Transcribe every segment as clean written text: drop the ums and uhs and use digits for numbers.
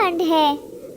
ठंड है,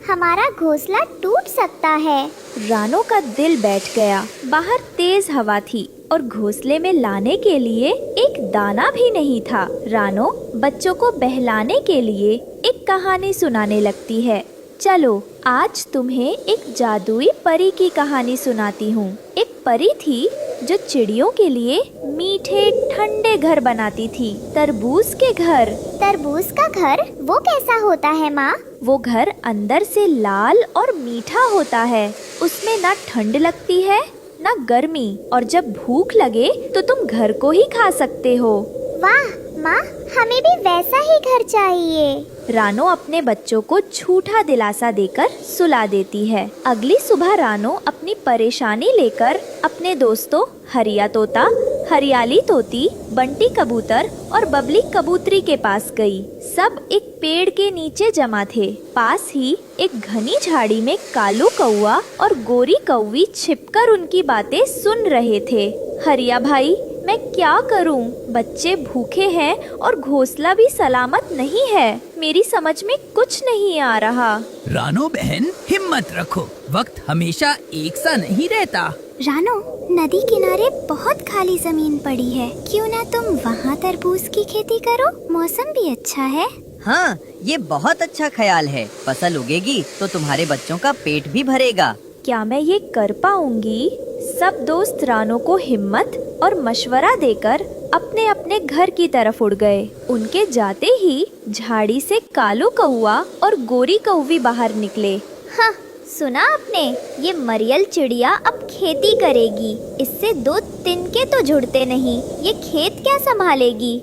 हमारा घोंसला टूट सकता है। रानो का दिल बैठ गया। बाहर तेज हवा थी और घोंसले में लाने के लिए एक दाना भी नहीं था। रानो बच्चों को बहलाने के लिए एक कहानी सुनाने लगती है। चलो आज तुम्हें एक जादुई परी की कहानी सुनाती हूँ। एक परी थी जो चिड़ियों के लिए मीठे ठंडे घर बनाती थी। तरबूज के घर। तरबूज का घर वो कैसा होता है माँ? वो घर अंदर से लाल और मीठा होता है। उसमें ना ठंड लगती है ना गर्मी, और जब भूख लगे तो तुम घर को ही खा सकते हो। वाह माँ, हमें भी वैसा ही घर चाहिए। रानो अपने बच्चों को झूठा दिलासा देकर सुला देती है। अगली सुबह रानो अपनी परेशानी लेकर अपने दोस्तों हरिया तोता, हरियाली तोती, बंटी कबूतर और बबली कबूतरी के पास गई। सब एक पेड़ के नीचे जमा थे। पास ही एक घनी झाड़ी में कालू कौवा और गोरी कौवी छिपकर उनकी बातें सुन रहे थे। हरिया भाई, मैं क्या करूं? बच्चे भूखे हैं और घोंसला भी सलामत नहीं है। मेरी समझ में कुछ नहीं आ रहा। रानो बहन, हिम्मत रखो, वक्त हमेशा एक सा नहीं रहता। रानो, नदी किनारे बहुत खाली जमीन पड़ी है, क्यों ना तुम वहाँ तरबूज की खेती करो? मौसम भी अच्छा है। हाँ, ये बहुत अच्छा ख्याल है। फसल उगेगी तो तुम्हारे बच्चों का पेट भी भरेगा। क्या मैं ये कर पाऊंगी? सब दोस्त रानो को हिम्मत और मशवरा देकर अपने अपने घर की तरफ उड़ गए। उनके जाते ही झाड़ी से कालू कौवा और गोरी कौवी बाहर निकले। हाँ, सुना आपने? ये मरियल चिड़िया अब खेती करेगी। इससे 2 तिनके तो जुड़ते नहीं, ये खेत क्या संभालेगी?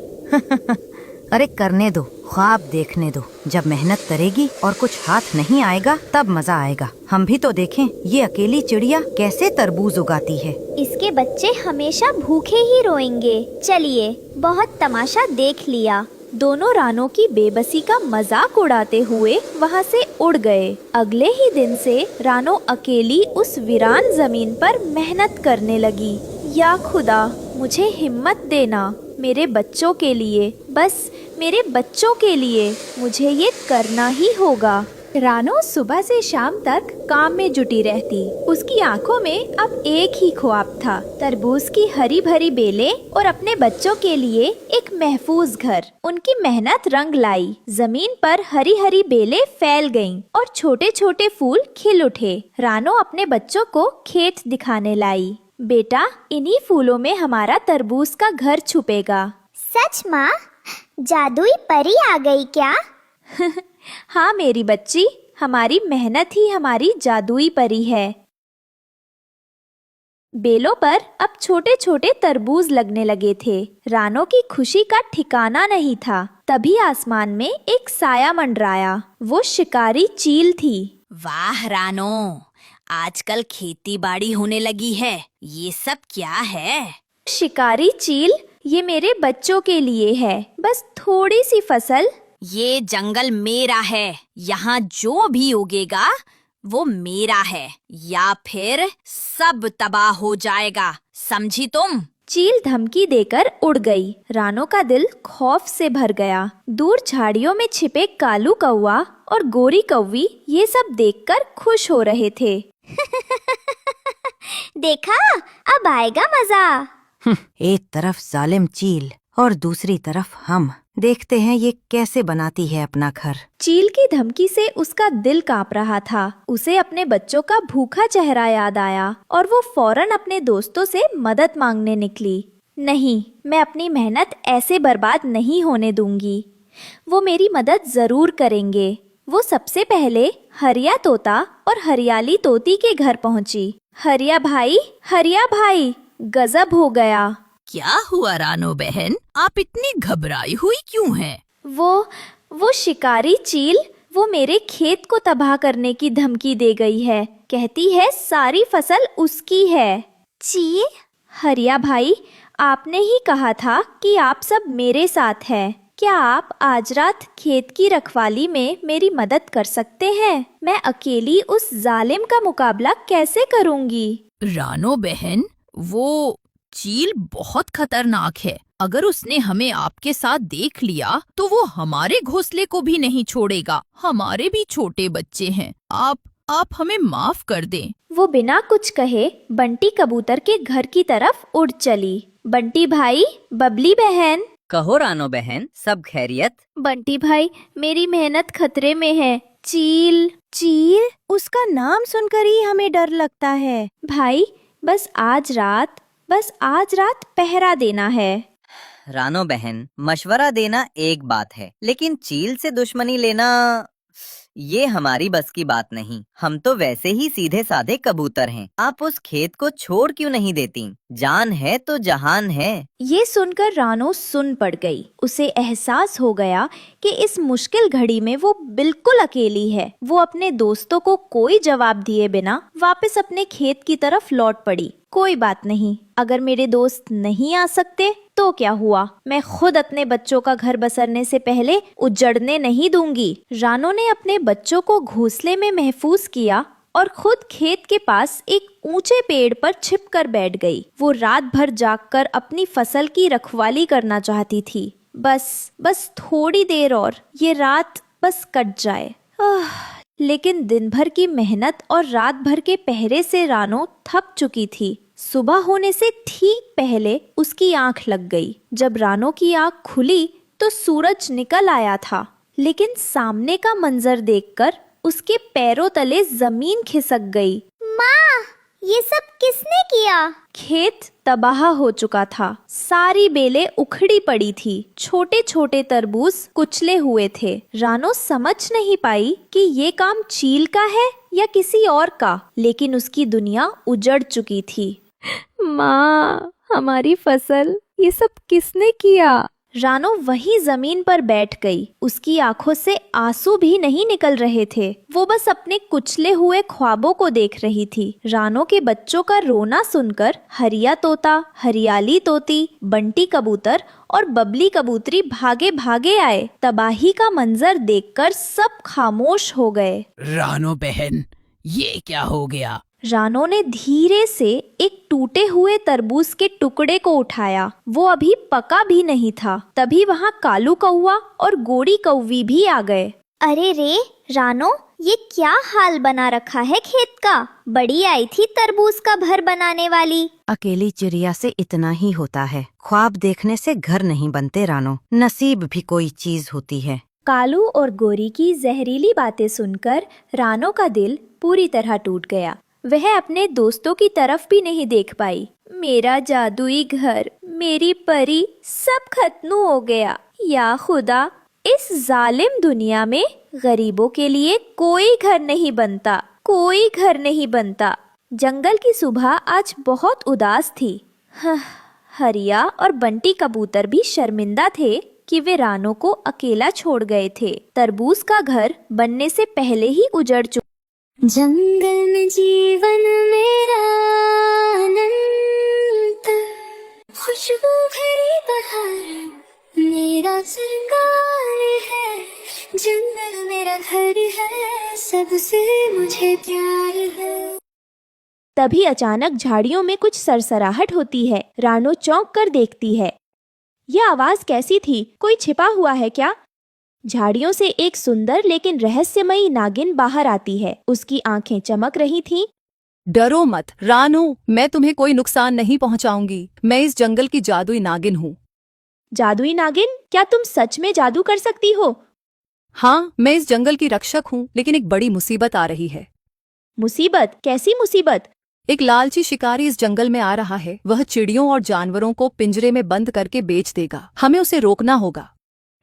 अरे करने दो, ख्वाब देखने दो। जब मेहनत करेगी और कुछ हाथ नहीं आएगा तब मजा आएगा। हम भी तो देखें ये अकेली चिड़िया कैसे तरबूज उगाती है। इसके बच्चे हमेशा भूखे ही रोएंगे। चलिए, बहुत तमाशा देख लिया। दोनों रानो की बेबसी का मजाक उड़ाते हुए वहाँ से उड़ गए। अगले ही दिन से रानो अकेली उस वीरान जमीन पर मेहनत करने लगी। या खुदा, मुझे हिम्मत देना। मेरे बच्चों के लिए, बस मेरे बच्चों के लिए मुझे ये करना ही होगा। रानो सुबह से शाम तक काम में जुटी रहती। उसकी आंखों में अब एक ही ख्वाब था, तरबूज की हरी भरी बेलें और अपने बच्चों के लिए एक महफूज घर। उनकी मेहनत रंग लाई। जमीन पर हरी हरी बेलें फैल गईं और छोटे छोटे फूल खिल उठे। रानो अपने बच्चों को खेत दिखाने लाई। बेटा, इन्हीं फूलों में हमारा तरबूज का घर छुपेगा। सच माँ? जादुई परी आ गई क्या? हाँ मेरी बच्ची, हमारी मेहनत ही हमारी जादुई परी है। बेलों पर अब छोटे छोटे तरबूज लगने लगे थे। रानो की खुशी का ठिकाना नहीं था। तभी आसमान में एक साया मंडराया। वो शिकारी चील थी। वाह रानो, आजकल खेती बाड़ी होने लगी है। ये सब क्या है? शिकारी चील, ये मेरे बच्चों के लिए है, बस थोड़ी सी फसल। ये जंगल मेरा है, यहाँ जो भी उगेगा वो मेरा है, या फिर सब तबाह हो जाएगा, समझी तुम? चील धमकी देकर उड़ गई। रानो का दिल खौफ से भर गया। दूर झाड़ियों में छिपे कालू कौवा और गोरी कौवी ये सब देखकर खुश हो रहे थे। देखा, अब आएगा मजा। एक तरफ जालिम चील और दूसरी तरफ हम। देखते हैं ये कैसे बनाती है अपना घर। चील की धमकी से उसका दिल कांप रहा था। उसे अपने बच्चों का भूखा चेहरा याद आया और वो फौरन अपने दोस्तों से मदद मांगने निकली। नहीं, मैं अपनी मेहनत ऐसे बर्बाद नहीं होने दूंगी। वो मेरी मदद जरूर करेंगे। वो सबसे पहले हरिया तोता और हरियाली तोती के घर पहुंची। हरिया भाई, गजब हो गया। क्या हुआ रानो बहन, आप इतनी घबराई हुई क्यों हैं? वो शिकारी चील, वो मेरे खेत को तबाह करने की धमकी दे गई है। कहती है सारी फसल उसकी है। चील? हरिया भाई, आपने ही कहा था कि आप सब मेरे साथ हैं। क्या आप आज रात खेत की रखवाली में मेरी मदद कर सकते हैं? मैं अकेली उस जालिम का मुकाबला कैसे करूंगी? रानो बहन, वो चील बहुत खतरनाक है। अगर उसने हमें आपके साथ देख लिया तो वो हमारे घोंसले को भी नहीं छोड़ेगा। हमारे भी छोटे बच्चे हैं। आप हमें माफ कर दें। वो बिना कुछ कहे बंटी कबूतर के घर की तरफ उड़ चली। बंटी भाई, बबली बहन। कहो रानो बहन, सब खैरियत? बंटी भाई, मेरी मेहनत खतरे में है। चील। चील? उसका नाम सुनकर ही हमें डर लगता है। भाई, बस आज रात पहरा देना है। रानो बहन, मशवरा देना एक बात है, लेकिन चील से दुश्मनी लेना ये हमारी बस की बात नहीं। हम तो वैसे ही सीधे साधे कबूतर हैं। आप उस खेत को छोड़ क्यों नहीं देती? जान है तो जहान है। ये सुनकर रानो सुन पड़ गई। उसे एहसास हो गया कि इस मुश्किल घड़ी में वो बिल्कुल अकेली है। वो अपने दोस्तों को कोई जवाब दिए बिना वापस अपने खेत की तरफ लौट पड़ी। कोई बात नहीं, अगर मेरे दोस्त नहीं आ सकते तो क्या हुआ, मैं खुद अपने बच्चों का घर बसरने से पहले उजड़ने नहीं दूंगी। रानो ने अपने बच्चों को घोंसले में महफूज किया और खुद खेत के पास एक ऊंचे पेड़ पर छिपकर बैठ गई। वो रात भर जागकर अपनी फसल की रखवाली करना चाहती थी। बस थोड़ी देर और ये रात बस कट जाए। लेकिन दिन भर की मेहनत और रात भर के पहरे से रानो थक चुकी थी। सुबह होने से ठीक पहले उसकी आंख लग गई। जब रानो की आंख खुली तो सूरज निकल आया था, लेकिन सामने का मंजर देखकर उसके पैरों तले जमीन खिसक गई। माँ, ये सब किसने किया? खेत तबाह हो चुका था। सारी बेलें उखड़ी पड़ी थी। छोटे छोटे तरबूज कुचले हुए थे। रानो समझ नहीं पाई कि ये काम चील का है या किसी और का, लेकिन उसकी दुनिया उजड़ चुकी थी। माँ, हमारी फसल, ये सब किसने किया? रानो वहीं जमीन पर बैठ गई। उसकी आंखों से आंसू भी नहीं निकल रहे थे। वो बस अपने कुचले हुए ख्वाबों को देख रही थी। रानो के बच्चों का रोना सुनकर हरिया तोता, हरियाली तोती, बंटी कबूतर और बबली कबूतरी भागे भागे आए। तबाही का मंजर देखकर सब खामोश हो गए। रानो बहन, ये क्या हो गया? रानो ने धीरे से एक टूटे हुए तरबूज के टुकड़े को उठाया। वो अभी पका भी नहीं था। तभी वहाँ कालू कौवा और गोरी कौवी भी आ गए। अरे रे रानो, ये क्या हाल बना रखा है खेत का? बड़ी आई थी तरबूज का भर बनाने वाली। अकेली चिड़िया से इतना ही होता है। ख्वाब देखने से घर नहीं बनते रानो, नसीब भी कोई चीज होती है। कालू और गोरी की जहरीली बातें सुनकर रानो का दिल पूरी तरह टूट गया। वह अपने दोस्तों की तरफ भी नहीं देख पाई। मेरा जादुई घर, मेरी परी, सब खत्म हो गया। या खुदा, इस जालिम दुनिया में गरीबों के लिए कोई घर नहीं बनता, कोई घर नहीं बनता। जंगल की सुबह आज बहुत उदास थी। हरिया और बंटी कबूतर भी शर्मिंदा थे कि वे रानो को अकेला छोड़ गए थे। तरबूज का घर बनने से पहले ही उजड़ चुका। जंगल में जीवन मेरा अनंत, खुशबू भरी बहार मेरा श्रृंगार है। जंगल मेरा घर है, सबसे मुझे प्यार है। तभी अचानक झाड़ियों में कुछ सरसराहट होती है। रानो चौंक कर देखती है। यह आवाज कैसी थी? कोई छिपा हुआ है क्या? झाड़ियों से एक सुंदर लेकिन रहस्यमयी नागिन बाहर आती है। उसकी आंखें चमक रही थीं। डरो मत रानो, मैं तुम्हें कोई नुकसान नहीं पहुंचाऊंगी। मैं इस जंगल की जादुई नागिन हूँ। जादुई नागिन? क्या तुम सच में जादू कर सकती हो? हाँ, मैं इस जंगल की रक्षक हूँ, लेकिन एक बड़ी मुसीबत आ रही है। मुसीबत? कैसी मुसीबत? एक लालची शिकारी इस जंगल में आ रहा है। वह चिड़ियों और जानवरों को पिंजरे में बंद करके बेच देगा। हमें उसे रोकना होगा।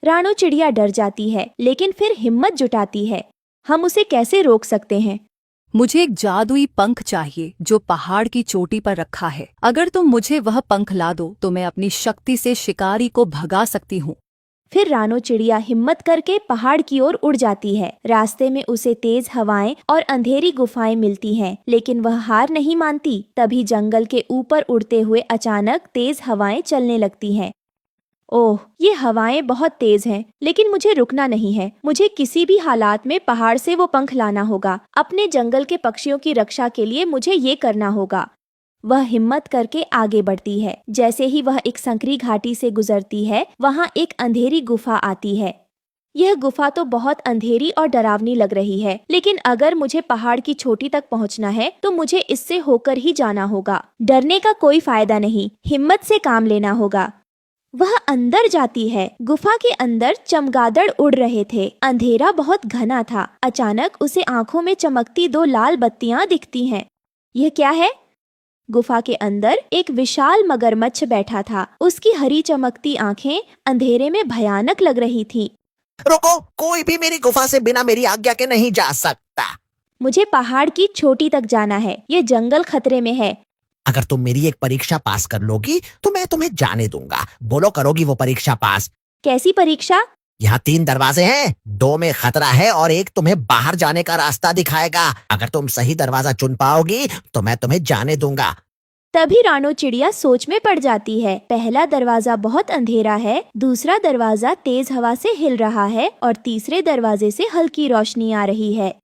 रानो चिड़िया डर जाती है, लेकिन फिर हिम्मत जुटाती है। हम उसे कैसे रोक सकते हैं? मुझे एक जादुई पंख चाहिए जो पहाड़ की चोटी पर रखा है। अगर तुम मुझे वह पंख ला दो तो मैं अपनी शक्ति से शिकारी को भगा सकती हूँ। फिर रानो चिड़िया हिम्मत करके पहाड़ की ओर उड़ जाती है। रास्ते में उसे तेज हवाएं और अंधेरी गुफाएं मिलती हैं, लेकिन वह हार नहीं मानती। तभी जंगल के ऊपर उड़ते हुए अचानक तेज हवाएं चलने लगती हैं। ओह, ये हवाएं बहुत तेज हैं, लेकिन मुझे रुकना नहीं है। मुझे किसी भी हालात में पहाड़ से वो पंख लाना होगा। अपने जंगल के पक्षियों की रक्षा के लिए मुझे ये करना होगा। वह हिम्मत करके आगे बढ़ती है। जैसे ही वह एक संकरी घाटी से गुजरती है, वहाँ एक अंधेरी गुफा आती है। यह गुफा तो बहुत अंधेरी और डरावनी लग रही है, लेकिन अगर मुझे पहाड़ की चोटी तक पहुंचना है तो मुझे इससे होकर ही जाना होगा। डरने का कोई फायदा नहीं, हिम्मत से काम लेना होगा। वह अंदर जाती है। गुफा के अंदर चमगादड़ उड़ रहे थे। अंधेरा बहुत घना था। अचानक उसे आंखों में चमकती 2 लाल बत्तियां दिखती हैं। यह क्या है? गुफा के अंदर एक विशाल मगरमच्छ बैठा था। उसकी हरी चमकती आंखें अंधेरे में भयानक लग रही थीं। रुको, कोई भी मेरी गुफा से बिना मेरी आज्ञा के नहीं जा सकता। मुझे पहाड़ की चोटी तक जाना है। ये जंगल खतरे में है। अगर तुम मेरी एक परीक्षा पास कर लोगी तो मैं तुम्हें जाने दूंगा। बोलो, करोगी वो परीक्षा पास? कैसी परीक्षा? यहाँ 3 दरवाजे हैं, 2 में खतरा है और एक तुम्हें बाहर जाने का रास्ता दिखाएगा। अगर तुम सही दरवाजा चुन पाओगी तो मैं तुम्हें जाने दूंगा। तभी रानो चिड़िया सोच में पड़ जाती है। पहला दरवाजा बहुत अंधेरा है, दूसरा दरवाजा तेज हवा से हिल रहा है और तीसरे दरवाजे से हल्की रोशनी आ रही है।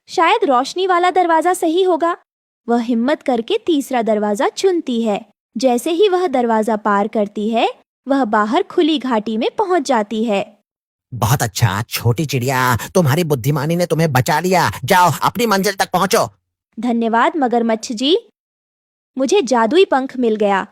शायद रोशनी वाला दरवाजा सही होगा। वह हिम्मत करके तीसरा दरवाजा चुनती है। जैसे ही वह दरवाजा पार करती है, वह बाहर खुली घाटी में पहुंच जाती है। बहुत अच्छा छोटी चिड़िया, तुम्हारी बुद्धिमानी ने तुम्हें बचा लिया। जाओ, अपनी मंजिल तक पहुँचो। धन्यवाद मगरमच्छ जी, मुझे जादुई पंख मिल गया।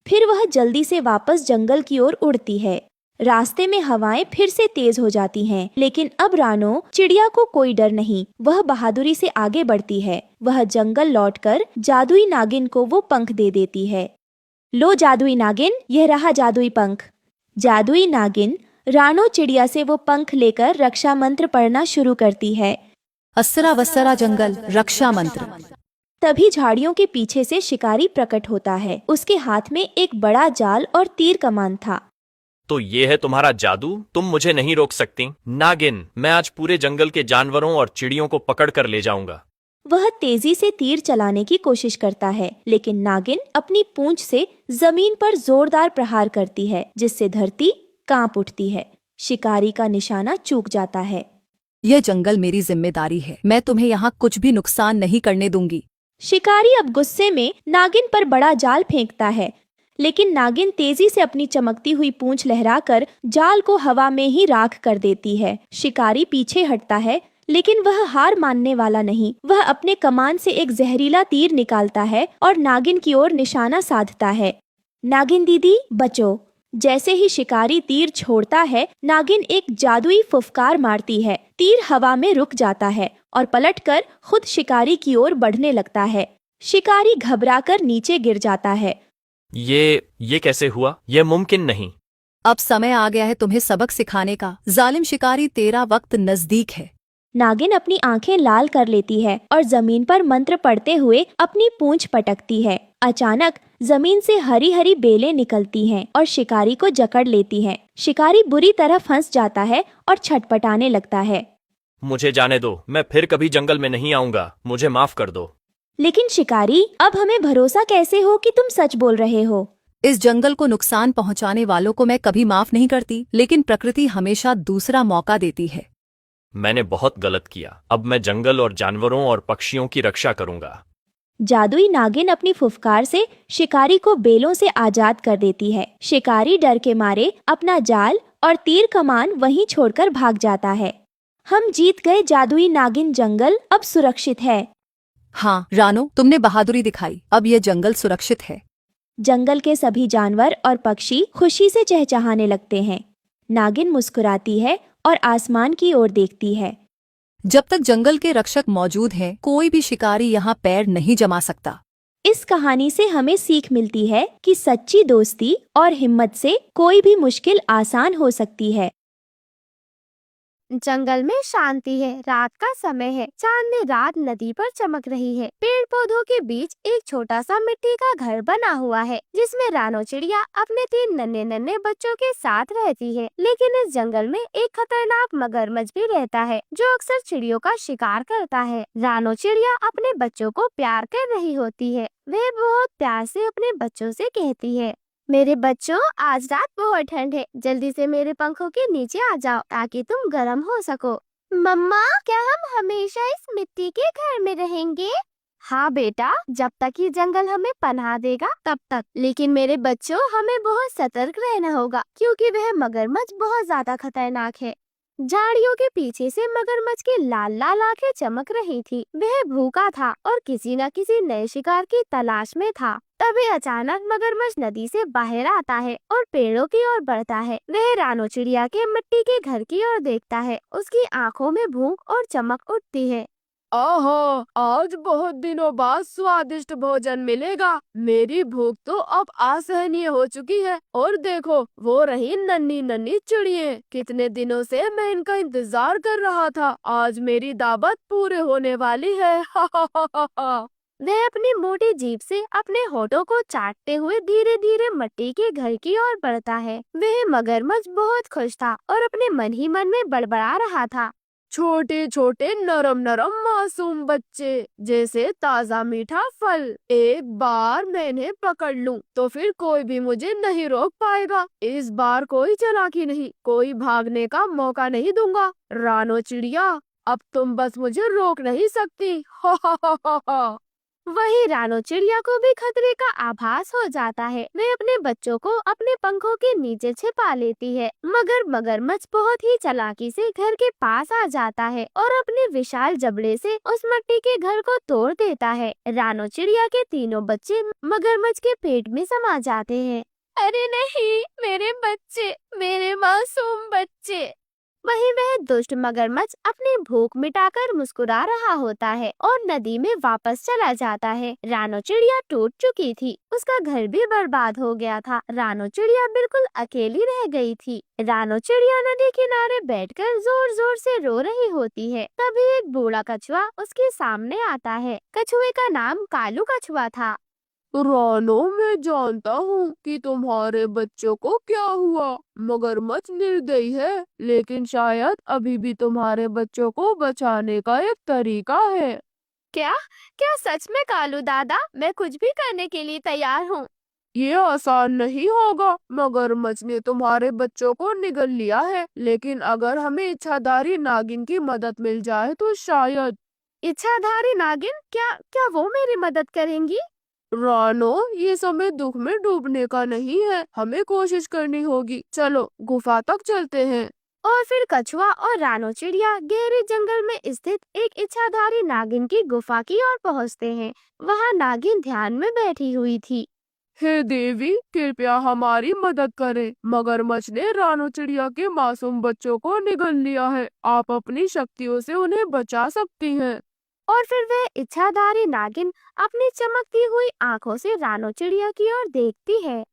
फिर वह जल्दी से वापस जंगल की ओर उड़ती है। रास्ते में हवाएं फिर से तेज हो जाती हैं, लेकिन अब रानो चिड़िया को कोई डर नहीं। वह बहादुरी से आगे बढ़ती है। वह जंगल लौटकर जादुई नागिन को वो पंख दे देती है। लो जादुई नागिन, यह रहा जादुई पंख। जादुई नागिन रानो चिड़िया से वो पंख लेकर रक्षा मंत्र पढ़ना शुरू करती है। अस्सरा वस्सरा जंगल रक्षा मंत्र। तभी झाड़ियों के पीछे से शिकारी प्रकट होता है। उसके हाथ में एक बड़ा जाल और तीर कमान था। तो ये है तुम्हारा जादू? तुम मुझे नहीं रोक सकती नागिन। मैं आज पूरे जंगल के जानवरों और चिड़ियों को पकड़ कर ले जाऊंगा। वह तेजी से तीर चलाने की कोशिश करता है, लेकिन नागिन अपनी पूंछ से जमीन पर जोरदार प्रहार करती है, जिससे धरती कांप उठती है। शिकारी का निशाना चूक जाता है। यह जंगल मेरी जिम्मेदारी है। मैं तुम्हें यहाँ कुछ भी नुकसान नहीं करने दूंगी। शिकारी अब गुस्से में नागिन पर बड़ा जाल फेंकता है, लेकिन नागिन तेजी से अपनी चमकती हुई पूंछ लहराकर जाल को हवा में ही राख कर देती है। शिकारी पीछे हटता है, लेकिन वह हार मानने वाला नहीं। वह अपने कमान से एक जहरीला तीर निकालता है और नागिन की ओर निशाना साधता है। नागिन दीदी बचो। जैसे ही शिकारी तीर छोड़ता है, नागिन एक जादुई फुफकार मारती है। तीर हवा में रुक जाता है और पलटकर खुद शिकारी की ओर बढ़ने लगता है। शिकारी घबराकर नीचे गिर जाता है। ये कैसे हुआ? ये मुमकिन नहीं। अब समय आ गया है तुम्हें सबक सिखाने का। जालिम शिकारी, तेरा वक्त नजदीक है। नागिन अपनी आंखें लाल कर लेती है और जमीन पर मंत्र पढ़ते हुए अपनी पूंछ पटकती है। अचानक जमीन से हरी हरी बेलें निकलती हैं और शिकारी को जकड़ लेती हैं। शिकारी बुरी तरह फंस जाता है और छटपटाने लगता है। मुझे जाने दो, मैं फिर कभी जंगल में नहीं आऊंगा। मुझे माफ कर दो। लेकिन शिकारी, अब हमें भरोसा कैसे हो कि तुम सच बोल रहे हो? इस जंगल को नुकसान पहुंचाने वालों को मैं कभी माफ नहीं करती, लेकिन प्रकृति हमेशा दूसरा मौका देती है। मैंने बहुत गलत किया। अब मैं जंगल और जानवरों और पक्षियों की रक्षा करूंगा। जादुई नागिन अपनी फुफकार से शिकारी को बेलों से आजाद कर देती है। शिकारी डर के मारे अपना जाल और तीर कमान वहीं छोड़कर भाग जाता है। हम जीत गए जादुई नागिन, जंगल अब सुरक्षित है। हाँ रानो, तुमने बहादुरी दिखाई। अब यह जंगल सुरक्षित है। जंगल के सभी जानवर और पक्षी खुशी से चहचहाने लगते हैं। नागिन मुस्कुराती है और आसमान की ओर देखती है। जब तक जंगल के रक्षक मौजूद हैं, कोई भी शिकारी यहाँ पैर नहीं जमा सकता। इस कहानी से हमें सीख मिलती है कि सच्ची दोस्ती और हिम्मत से कोई भी मुश्किल आसान हो सकती है। जंगल में शांति है। रात का समय है। चांदनी रात नदी पर चमक रही है। पेड़ पौधों के बीच एक छोटा सा मिट्टी का घर बना हुआ है, जिसमें रानो चिड़िया अपने 3 नन्हे नन्हे बच्चों के साथ रहती है। लेकिन इस जंगल में एक खतरनाक मगरमच्छ भी रहता है, जो अक्सर चिड़ियों का शिकार करता है। रानो चिड़िया अपने बच्चों को प्यार कर रही होती है। वह बहुत प्यार से अपने बच्चों से कहती है, मेरे बच्चों, आज रात बहुत ठंड है। जल्दी से मेरे पंखों के नीचे आ जाओ ताकि तुम गर्म हो सको। मम्मा, क्या हम हमेशा इस मिट्टी के घर में रहेंगे? हाँ बेटा, जब तक ये जंगल हमें पनाह देगा तब तक। लेकिन मेरे बच्चों, हमें बहुत सतर्क रहना होगा क्योंकि वह मगरमच्छ बहुत ज्यादा खतरनाक है। झाड़ियों के पीछे से मगरमच्छ की लाल लाल आंखें चमक रही थी। वह भूखा था और किसी न किसी नए शिकार की तलाश में था। तभी अचानक मगरमच्छ नदी से बाहर आता है और पेड़ों की ओर बढ़ता है। वह रानो चिड़िया के मिट्टी के घर की ओर देखता है। उसकी आंखों में भूख और चमक उठती है। ओहो, आज बहुत दिनों बाद स्वादिष्ट भोजन मिलेगा। मेरी भूख तो अब असहनीय हो चुकी है। और देखो, वो रही नन्ही नन्ही चिड़िये। कितने दिनों से मैं इनका इंतजार कर रहा था। आज मेरी दावत पूरे होने वाली है। वह अपनी मोटी जीभ से अपने होठों को चाटते हुए धीरे धीरे मिट्टी के घर की ओर बढ़ता है। वह मगरमच्छ बहुत खुश था और अपने मन ही मन में बड़बड़ा रहा था। छोटे छोटे नरम नरम मासूम बच्चे, जैसे ताजा मीठा फल। एक बार मैं इन्हें पकड़ लूं तो फिर कोई भी मुझे नहीं रोक पाएगा। इस बार कोई चालाकी नहीं, कोई भागने का मौका नहीं दूंगा। रानो चिड़िया, अब तुम बस मुझे रोक नहीं सकती। हा। वही रानो चिड़िया को भी खतरे का आभास हो जाता है। वह अपने बच्चों को अपने पंखों के नीचे छिपा लेती है, मगर मगरमच्छ बहुत ही चालाकी से घर के पास आ जाता है और अपने विशाल जबड़े से उस मिट्टी के घर को तोड़ देता है। रानो चिड़िया के तीनों बच्चे मगरमच्छ के पेट में समा जाते हैं। अरे नहीं, मेरे बच्चे, मेरे मासूम बच्चे। वहीं वह दुष्ट मगरमच्छ अपनी भूख मिटाकर मुस्कुरा रहा होता है और नदी में वापस चला जाता है। रानो चिड़िया टूट चुकी थी, उसका घर भी बर्बाद हो गया था। रानो चिड़िया बिल्कुल अकेली रह गई थी। रानो चिड़िया नदी किनारे बैठकर जोर जोर से रो रही होती है। तभी एक बूढ़ा कछुआ उसके सामने आता है। कछुए का नाम कालू कछुआ था। रानो, मैं जानता हूँ कि तुम्हारे बच्चों को क्या हुआ। मगरमच्छ निर्दयी है, लेकिन शायद अभी भी तुम्हारे बच्चों को बचाने का एक तरीका है। क्या क्या सच में कालू दादा? मैं कुछ भी करने के लिए तैयार हूँ। ये आसान नहीं होगा। मगरमच्छ ने तुम्हारे बच्चों को निगल लिया है, लेकिन अगर हमें इच्छाधारी नागिन की मदद मिल जाए तो शायद। इच्छाधारी नागिन? क्या क्या वो मेरी मदद करेंगी? रानो, ये समय दुख में डूबने का नहीं है। हमें कोशिश करनी होगी। चलो गुफा तक चलते हैं। और फिर कछुआ और रानो चिड़िया गहरे जंगल में स्थित एक इच्छाधारी नागिन की गुफा की ओर पहुँचते हैं। वहाँ नागिन ध्यान में बैठी हुई थी। हे देवी, कृपया हमारी मदद करें। मगरमच्छ ने रानो चिड़िया के मासूम बच्चों को निगल लिया है। आप अपनी शक्तियों से उन्हें बचा सकती हैं। और फिर वह इच्छाधारी नागिन अपनी चमकती हुई आंखों से रानो चिड़िया की ओर देखती है।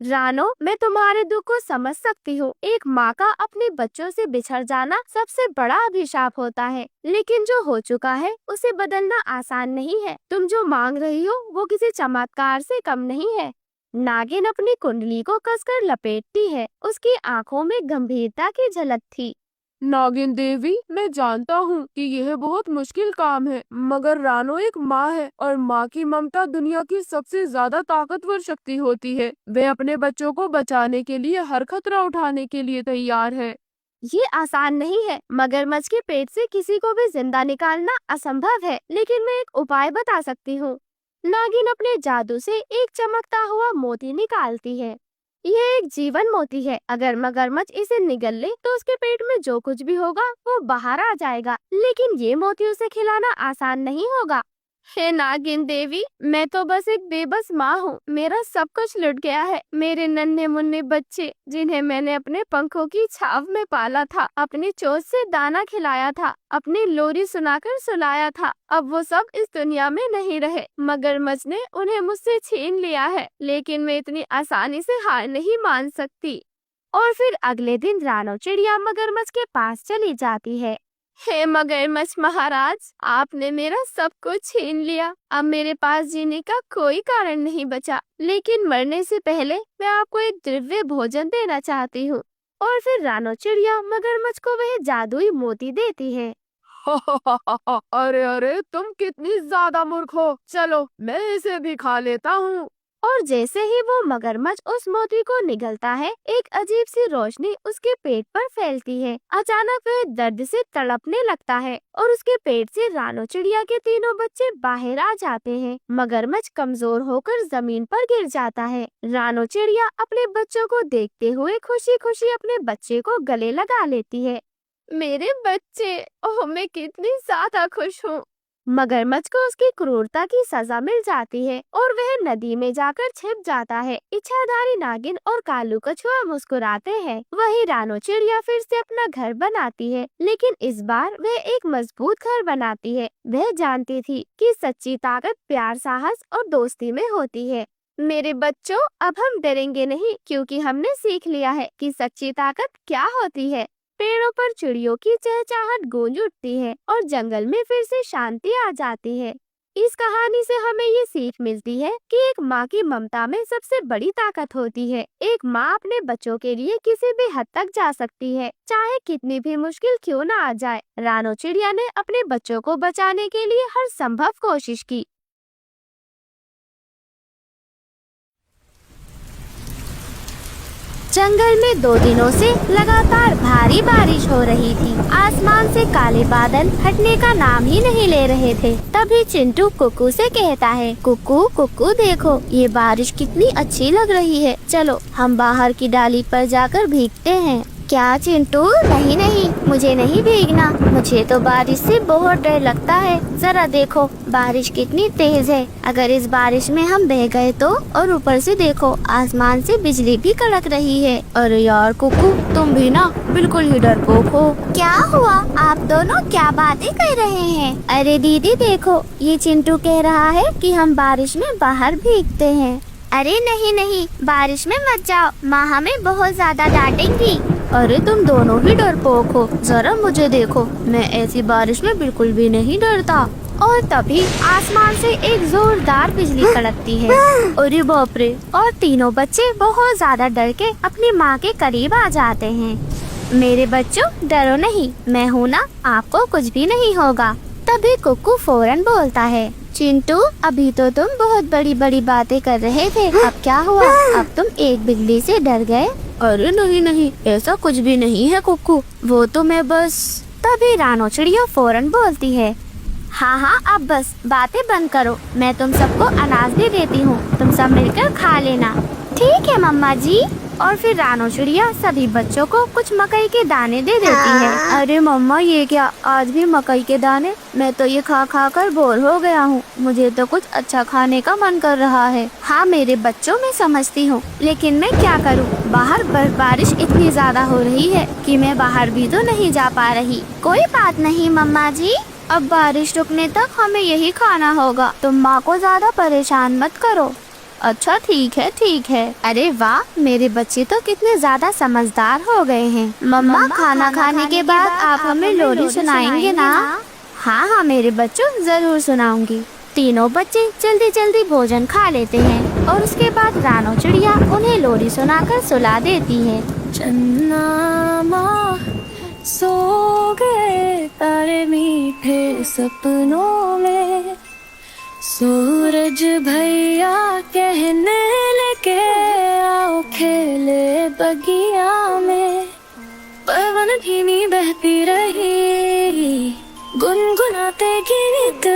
रानो, मैं तुम्हारे दुख को समझ सकती हूँ। एक माँ का अपने बच्चों से बिछड़ जाना सबसे बड़ा अभिशाप होता है, लेकिन जो हो चुका है उसे बदलना आसान नहीं है। तुम जो मांग रही हो वो किसी चमत्कार से कम नहीं है। नागिन अपनी कुंडली को कसकर लपेटती है। उसकी आंखों में गंभीरता की झलक थी। नागिन देवी, मैं जानता हूँ कि यह बहुत मुश्किल काम है, मगर रानो एक माँ है और माँ की ममता दुनिया की सबसे ज्यादा ताकतवर शक्ति होती है। वे अपने बच्चों को बचाने के लिए हर खतरा उठाने के लिए तैयार है। ये आसान नहीं है। मगरमच्छ के पेट से किसी को भी जिंदा निकालना असंभव है, लेकिन मैं एक उपाय बता सकती हूँ। नागिन अपने जादू से एक चमकता हुआ मोती निकालती है। यह एक जीवन मोती है। अगर मगरमच्छ इसे निगल ले तो उसके पेट में जो कुछ भी होगा वो बाहर आ जाएगा, लेकिन ये मोती उसे खिलाना आसान नहीं होगा। हे नागिन देवी, मैं तो बस एक बेबस माँ हूँ। मेरा सब कुछ लुट गया है। मेरे नन्हे मुन्ने बच्चे, जिन्हें मैंने अपने पंखों की छाव में पाला था, अपनी चोंच से दाना खिलाया था, अपनी लोरी सुनाकर सुलाया था, अब वो सब इस दुनिया में नहीं रहे। मगरमच्छ ने उन्हें मुझसे छीन लिया है, लेकिन मैं इतनी आसानी से हार नहीं मान सकती। और फिर अगले दिन रानो चिड़िया मगरमच्छ के पास चली जाती है। हे मगरमच्छ महाराज, आपने मेरा सब कुछ छीन लिया। अब मेरे पास जीने का कोई कारण नहीं बचा, लेकिन मरने से पहले मैं आपको एक दिव्य भोजन देना चाहती हूँ। और फिर रानो चिड़िया मगरमच्छ को वह जादुई मोती देती है। अरे अरे, तुम कितनी ज्यादा मूर्ख हो। चलो मैं इसे भी खा लेता हूँ। और जैसे ही वो मगरमच्छ उस मोती को निगलता है, एक अजीब सी रोशनी उसके पेट पर फैलती है। अचानक वह दर्द से तड़पने लगता है और उसके पेट से रानो चिड़िया के तीनों बच्चे बाहर आ जाते हैं। मगरमच्छ कमजोर होकर जमीन पर गिर जाता है। रानो चिड़िया अपने बच्चों को देखते हुए खुशी खुशी अपने बच्चे को गले लगा लेती है। मेरे बच्चे, ओह मैं कितनी ज्यादा खुश हूँ। मगरमच्छ को उसकी क्रूरता की सजा मिल जाती है और वह नदी में जाकर छिप जाता है। इच्छाधारी नागिन और कालू कछुआ मुस्कुराते हैं। वही रानो चिड़िया फिर से अपना घर बनाती है, लेकिन इस बार वह एक मजबूत घर बनाती है। वह जानती थी कि सच्ची ताकत प्यार, साहस और दोस्ती में होती है। मेरे बच्चों, अब हम डरेंगे नहीं, क्योंकि हमने सीख लिया है कि सच्ची ताकत क्या होती है। पेड़ों पर चिड़ियों की चहचहाट गूंज उठती है और जंगल में फिर से शांति आ जाती है। इस कहानी से हमें ये सीख मिलती है कि एक माँ की ममता में सबसे बड़ी ताकत होती है। एक माँ अपने बच्चों के लिए किसी भी हद तक जा सकती है, चाहे कितनी भी मुश्किल क्यों न आ जाए। रानो चिड़िया ने अपने बच्चों को बचाने के लिए हर संभव कोशिश की। जंगल में 2 दिनों से लगातार भारी बारिश हो रही थी। आसमान से काले बादल हटने का नाम ही नहीं ले रहे थे। तभी चिंटू कुक्कू से कहता है, कुक्कू कुक्कू देखो, ये बारिश कितनी अच्छी लग रही है। चलो हम बाहर की डाली पर जाकर भीगते हैं। क्या चिंटू? नहीं नहीं, मुझे नहीं भीगना। मुझे तो बारिश से बहुत डर लगता है। जरा देखो बारिश कितनी तेज है। अगर इस बारिश में हम बह गए तो? और ऊपर से देखो आसमान से बिजली भी कड़क रही है। अरे यार कुक्कू, तुम भी ना बिल्कुल ही डरपोक हो। क्या हुआ? आप दोनों क्या बातें कर रहे हैं? अरे दीदी देखो, ये चिंटू कह रहा है कि हम बारिश में बाहर भीगते हैं। अरे नहीं नहीं, बारिश में मत जाओ, माँ हमें बहुत ज्यादा डांटेंगी। अरे तुम दोनों ही डरपोक हो। जरा मुझे देखो, मैं ऐसी बारिश में बिल्कुल भी नहीं डरता। और तभी आसमान से एक जोरदार बिजली कड़कती है। अरे बाप रे! और तीनों बच्चे बहुत ज्यादा डर के अपनी माँ के करीब आ जाते हैं। मेरे बच्चों डरो नहीं, मैं हूँ ना, आपको कुछ भी नहीं होगा। तभी कुक्कू फौरन बोलता है, चिंटू अभी तो तुम बहुत बड़ी बड़ी बातें कर रहे थे, अब क्या हुआ? अब तुम एक बिजली से डर गए? अरे नहीं नहीं, ऐसा कुछ भी नहीं है कुक्कू, वो तो मैं बस। तभी रानो चिड़िया फौरन बोलती है, हाँ हाँ अब बस बातें बंद करो, मैं तुम सबको अनाज दे देती हूँ, तुम सब मिलकर खा लेना। ठीक है मम्मा जी। और फिर रानो चिड़िया सभी बच्चों को कुछ मकई के दाने दे देती है। अरे मम्मा, ये क्या, आज भी मकई के दाने? मैं तो ये खा खा कर बोर हो गया हूँ, मुझे तो कुछ अच्छा खाने का मन कर रहा है। हाँ मेरे बच्चों, मैं समझती हूँ, लेकिन मैं क्या करूँ, बाहर बर्फबारिश इतनी ज्यादा हो रही है कि मैं बाहर भी तो नहीं जा पा रही। कोई बात नहीं मम्मा जी, अब बारिश रुकने तक हमें यही खाना होगा, तुम माँ को ज्यादा परेशान मत करो। अच्छा ठीक है ठीक है। अरे वाह, मेरे बच्चे तो कितने ज्यादा समझदार हो गए हैं। मम्मा खाना खाने के बाद आप हमें लोरी सुनाएंगे ना? हाँ हाँ मेरे बच्चों, जरूर सुनाऊंगी। तीनों बच्चे जल्दी जल्दी भोजन खा लेते हैं और उसके बाद रानो चिड़िया उन्हें लोरी सुनाकर सुला देती है। चन्ना माँ सो गए तारे मीठे सपनों में, सूरज भैया कहने लगे आओ खेले बगिया में, पवन धीमी बहती रही गुनगुनाते गीत।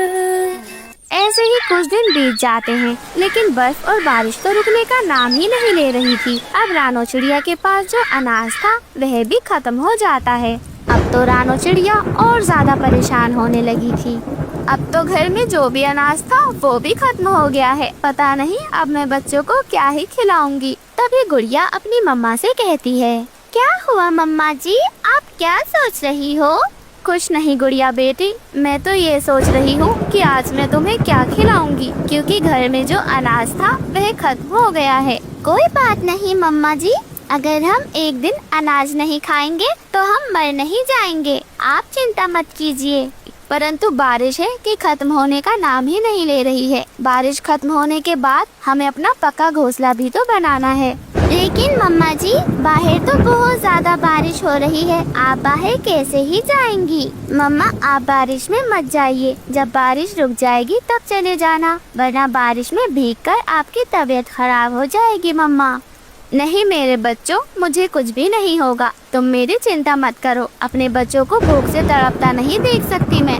ऐसे ही कुछ दिन बीत जाते हैं, लेकिन बर्फ और बारिश तो रुकने का नाम ही नहीं ले रही थी। अब रानो चिड़िया के पास जो अनाज था वह भी खत्म हो जाता है। अब तो रानो चिड़िया और ज्यादा परेशान होने लगी थी। अब तो घर में जो भी अनाज था वो भी खत्म हो गया है। पता नहीं अब मैं बच्चों को क्या ही खिलाऊंगी। तभी गुड़िया अपनी मम्मा से कहती है, क्या हुआ मम्मा जी, आप क्या सोच रही हो? कुछ नहीं गुड़िया बेटी, मैं तो ये सोच रही हूँ कि आज मैं तुम्हें क्या खिलाऊंगी, क्योंकि घर में जो अनाज था वह खत्म हो गया है। कोई बात नहीं मम्मा जी, अगर हम एक दिन अनाज नहीं खाएंगे तो हम मर नहीं जाएंगे, आप चिंता मत कीजिए। परंतु बारिश है कि खत्म होने का नाम ही नहीं ले रही है। बारिश खत्म होने के बाद हमें अपना पक्का घोंसला भी तो बनाना है। लेकिन मम्मा जी, बाहर तो बहुत ज्यादा बारिश हो रही है, आप बाहर कैसे ही जाएंगी? मम्मा, आप बारिश में मत जाइए, जब बारिश रुक जाएगी तब चले जाना, वरना बारिश में भीगकर आपकी तबीयत खराब हो जाएगी मम्मा। नहीं मेरे बच्चों, मुझे कुछ भी नहीं होगा, तुम मेरी चिंता मत करो। अपने बच्चों को भूख से तड़पता नहीं देख सकती मैं